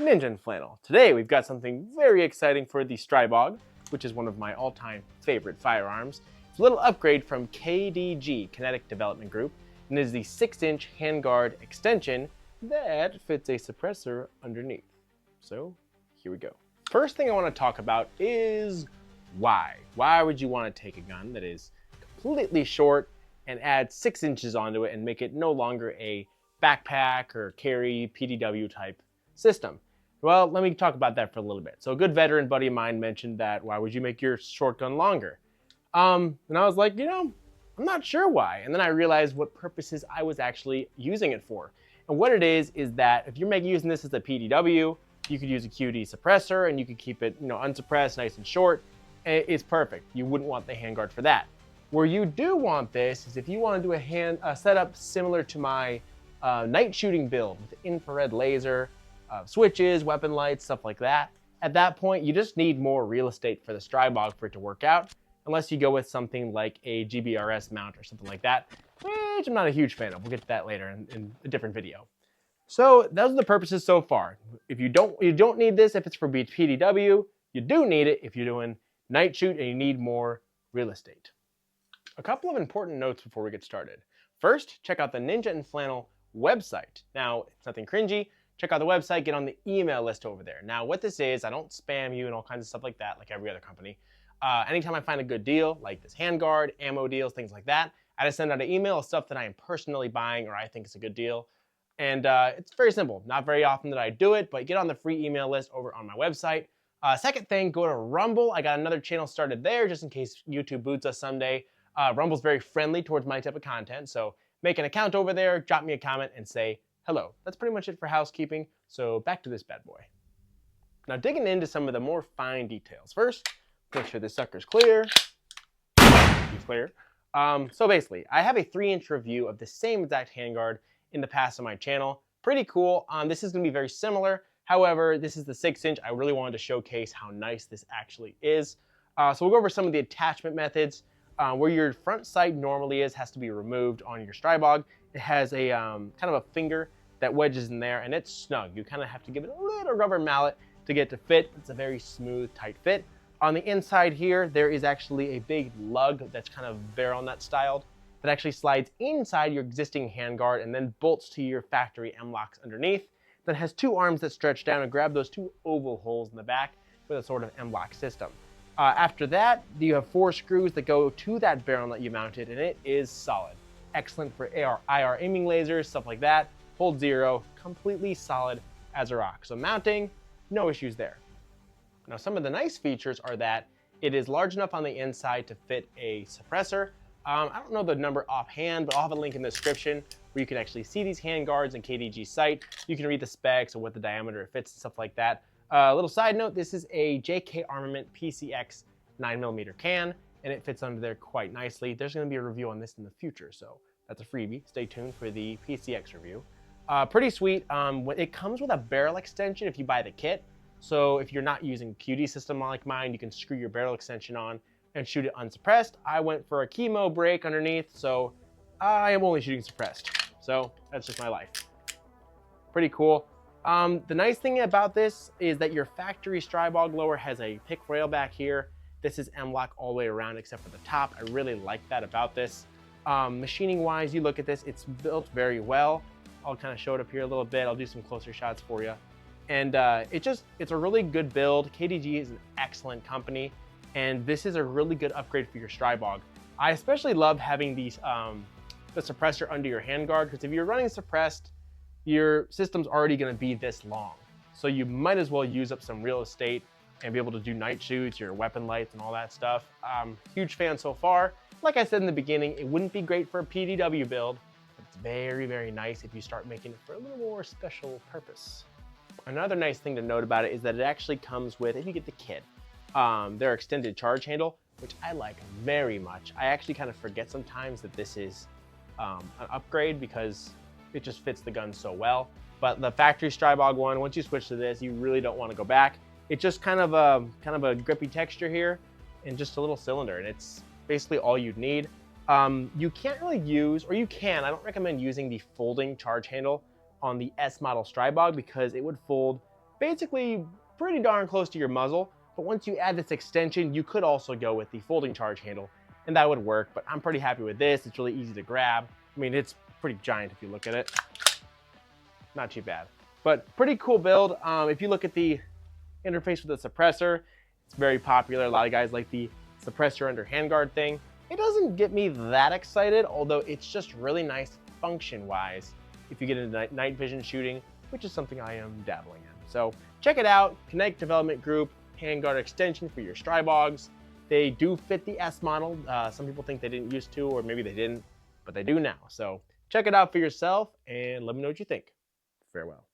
Ninja and Flannel. Today we've got something very exciting for the Stribog, which is one of my all-time favorite firearms. It's a little upgrade from KDG, Kinetic Development Group, and is the 6-inch handguard extension that fits a suppressor underneath. So here we go. First thing I want to talk about is why. Why would you want to take a gun that is completely short and add 6 inches onto it and make it no longer a backpack or carry PDW type system? Well, let me talk about that for a little bit. So a good veteran buddy of mine mentioned that, why would you make your short gun longer? And I was like, I'm not sure why. And then I realized what purposes I was actually using it for. And what it is that if you're using this as a PDW, you could use a QD suppressor and you could keep it, unsuppressed, nice and short. It's perfect. You wouldn't want the handguard for that. Where you do want this is if you want to do a setup similar to my night shooting build with infrared laser, switches, weapon lights, stuff like that. At that point, you just need more real estate for the Stribog for it to work out, unless you go with something like a GBRS mount or something like that, which I'm not a huge fan of. We'll get to that later in a different video. So those are the purposes so far. If you don't need this if it's for PDW, you do need it if you're doing night shoot and you need more real estate. A couple of important notes before we get started. First, check out the Ninja and Flannel website. Now, it's nothing cringy. Check out the website, get on the email list over there. Now, what this is, I don't spam you and all kinds of stuff like that, like every other company. Anytime I find a good deal, like this handguard, ammo deals, things like that, I just send out an email of stuff that I am personally buying or I think is a good deal. And it's very simple. Not very often that I do it, but get on the free email list over on my website. Second thing, go to Rumble. I got another channel started there just in case YouTube boots us someday. Rumble's very friendly towards my type of content, so make an account over there, drop me a comment, and say hello. That's pretty much it for housekeeping, so back to this bad boy. Now digging into some of the more fine details. First, make sure this sucker's clear. He's clear. So basically, I have a 3-inch review of the same exact handguard in the past on my channel. Pretty cool. This is going to be very similar. However, this is the 6-inch. I really wanted to showcase how nice this actually is. So we'll go over some of the attachment methods. Where your front sight normally has to be removed on your Stribog. It has a kind of a finger that wedges in there and it's snug. You kind of have to give it a little rubber mallet to get it to fit. It's a very smooth, tight fit. On the inside here, there is actually a big lug that's kind of barrel nut styled that actually slides inside your existing handguard and then bolts to your factory M-locks underneath. That has 2 arms that stretch down and grab those 2 oval holes in the back with a sort of M-lock system. After that, you have 4 screws that go to that barrel that you mounted, and it is solid. Excellent for IR aiming lasers, stuff like that. Hold 0, completely solid as a rock. So mounting, no issues there. Now some of the nice features are that it is large enough on the inside to fit a suppressor. I don't know the number offhand, but I'll have a link in the description where you can actually see these handguards in KDG site. You can read the specs and what the diameter it fits and stuff like that. A little side note, this is a JK Armament PCX 9mm can, and it fits under there quite nicely. There's going to be a review on this in the future, so that's a freebie. Stay tuned for the PCX review. Pretty sweet. It comes with a barrel extension if you buy the kit. So if you're not using a QD system like mine, you can screw your barrel extension on and shoot it unsuppressed. I went for a chemo break underneath, so I am only shooting suppressed. So that's just my life. Pretty cool. The nice thing about this is that your factory Stribog lower has a pick rail back here. This is M-lock all the way around except for the top. I really like that about this. Machining wise, you look at this, it's built very well. I'll kind of show it up here a little bit. I'll do some closer shots for you. And it's a really good build. KDG is an excellent company, and this is a really good upgrade for your Stribog. I especially love having these the suppressor under your handguard, because if you're running suppressed, your system's already going to be this long. So you might as well use up some real estate and be able to do night shoots, your weapon lights and all that stuff. Huge fan so far. Like I said in the beginning, it wouldn't be great for a PDW build, but it's very, very nice if you start making it for a little more special purpose. Another nice thing to note about it is that it actually comes with, if you get the kit, their extended charge handle, which I like very much. I actually kind of forget sometimes that this is an upgrade because it just fits the gun so well. But the factory Stribog one, once you switch to this, you really don't want to go back. It's just kind of a grippy texture here and just a little cylinder, and it's basically all you'd need. You can't really use, or you can, I don't recommend using the folding charge handle on the S model Stribog because it would fold basically pretty darn close to your muzzle. But once you add this extension, you could also go with the folding charge handle, and that would work. But I'm pretty happy with this. It's really easy to grab. I mean, it's pretty giant if you look at it. Not too bad, but pretty cool build. If you look at the interface with the suppressor, it's very popular. A lot of guys like the suppressor under handguard thing. It doesn't get me that excited, although it's just really nice function-wise if you get into night vision shooting, which is something I am dabbling in. So check it out, Kinetic Development Group, handguard extension for your Stribogs. They do fit the S model. Some people think they didn't used to, or maybe they didn't, but they do now. So check it out for yourself and let me know what you think. Farewell.